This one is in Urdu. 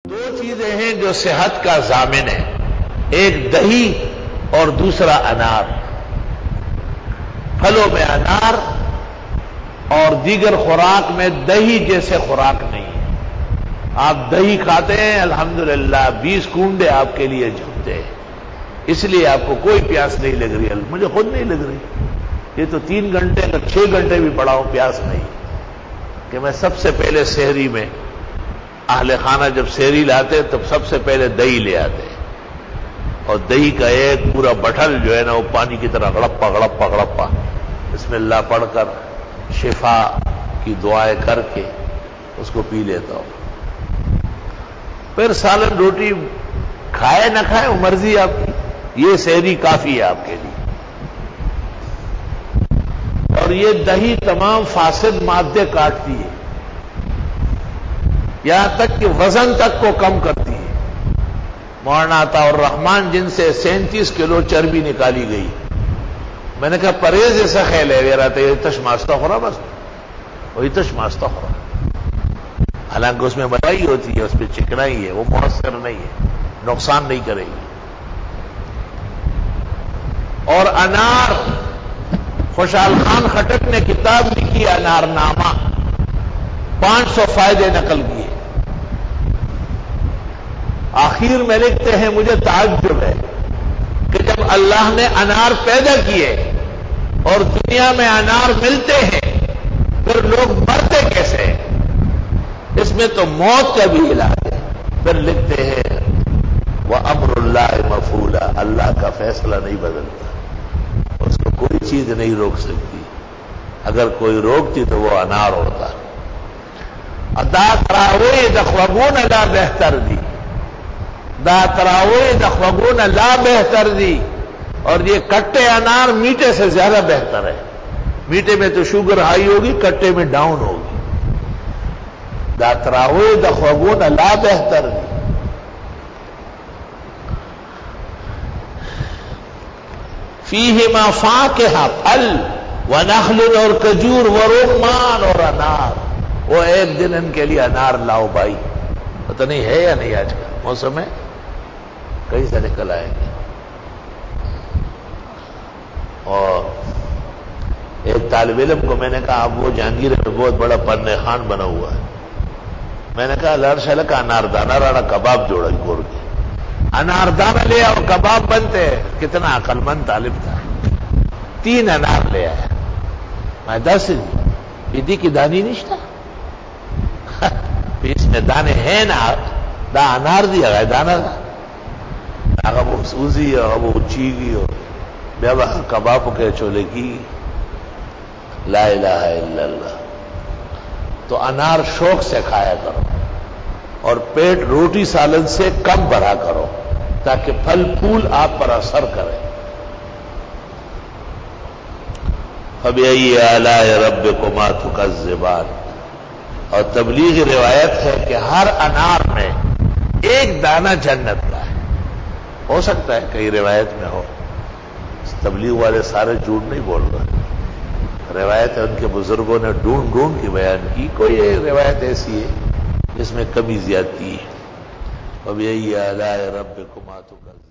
دو چیزیں ہیں جو صحت کا ضامن ہے، ایک دہی اور دوسرا انار۔ پھلوں میں انار اور دیگر خوراک میں دہی جیسے خوراک نہیں ہے۔ آپ دہی کھاتے ہیں الحمدللہ 20 کونڈے آپ کے لیے جمتے ہیں، اس لیے آپ کو کوئی پیاس نہیں لگ رہی۔ مجھے خود نہیں لگ رہی، یہ تو 3 گھنٹے اگر 6 گھنٹے بھی پڑا ہوں پیاس نہیں، کہ میں سب سے پہلے سحری میں اہل خانہ جب سحری لاتے تب سب سے پہلے دہی لے آتے، اور دہی کا ایک پورا بٹھل جو ہے نا وہ پانی کی طرح غڑپا غڑپا غڑپا بسم اللہ پڑھ کر شفا کی دعائیں کر کے اس کو پی لیتا ہوں۔ پھر سالن روٹی کھائے نہ کھائے وہ مرضی آپ کی، یہ سحری کافی ہے آپ کے لیے۔ اور یہ دہی تمام فاسد مادے کاٹتی ہے، یہاں تک کہ وزن تک کو کم کرتی ہے۔ مولانا عطا الرحمان جن سے 37 کلو چربی نکالی گئی، میں نے کہا پرہیز ایسا خیال ہے میرا تو یہ تش ماستا خورا، بس وہی تش ماستا خورا، حالانکہ اس میں ملائی ہوتی ہے، اس پہ چکنائی ہے، وہ مؤثر نہیں ہے، نقصان نہیں کرے گی۔ اور انار، خوشحال خان خٹک نے کتاب لکھی انار نامہ، 500 فائدے نقل کیے۔ آخر میں لکھتے ہیں مجھے تعجب ہے کہ جب اللہ نے انار پیدا کیے اور دنیا میں انار ملتے ہیں پھر لوگ مرتے کیسے ہیں؟ اس میں تو موت کا بھی علاج ہے۔ پھر لکھتے ہیں وَأَمْرُ اللَّهِ مَفْعُولًا، اللہ کا فیصلہ نہیں بدلتا، اس کو کوئی چیز نہیں روک سکتی، اگر کوئی روکتی تو وہ انار ہوتا۔ دا تراوی دخوگون لا بہتر دی، دا تراوی دخوگون لا بہتر دی، اور یہ کٹے انار میٹھے سے زیادہ بہتر ہے۔ میٹھے میں تو شوگر ہائی ہوگی، کٹے میں ڈاؤن ہوگی۔ دا تراوی دخوگون لا بہتر دی۔ فیہما فاکہہ، پھل، ونخل اور کھجور، ورمان اور انار۔ وہ ایک دن ان کے لیے انار لاؤ بھائی، پتہ نہیں ہے یا نہیں، آج کا موسم ہے، کہیں سے نکل آئیں گے۔ اور ایک طالب علم کو میں نے کہا اب وہ جہانگیر میں بہت بڑا پرنے خان بنا ہوا ہے، میں نے کہا لڑ شل کا انار دانہ راڑا کباب جوڑا گور کے، انار دانہ لے اور کباب بنتے، کتنا عقل مند طالب تھا۔ 3 انار لے آیا، میں 10 بیدی کی دانی نشتا، اس میں دانے ہیں نا، دا انار دیا گیا دانا دا اگر وہ سوزی اور وہ چیگی اور بے وہاں کباب کے چولے کی، لا الہ الا اللہ۔ تو انار شوق سے کھایا کرو اور پیٹ روٹی سالن سے کم بھرا کرو تاکہ پھل پھول آپ پر اثر کرے۔ فَبِأَيِّ آلَاءِ رَبِّكُمَا تُكَذِّبَانِ۔ اور تبلیغی روایت ہے کہ ہر انار میں ایک دانہ جنت کا ہے۔ ہو سکتا ہے کئی روایت میں ہو، تبلیغ والے سارے جھوٹ نہیں بول رہے، روایت ہے ان کے بزرگوں نے ڈھونڈ ڈھونڈ کے بیان کی، کوئی ایک روایت ایسی ہے جس میں کمی زیادتی ہے۔ فَبِأَيِّ آلَاءِ رَبِّكُمَا تُكَذِّبَانِ۔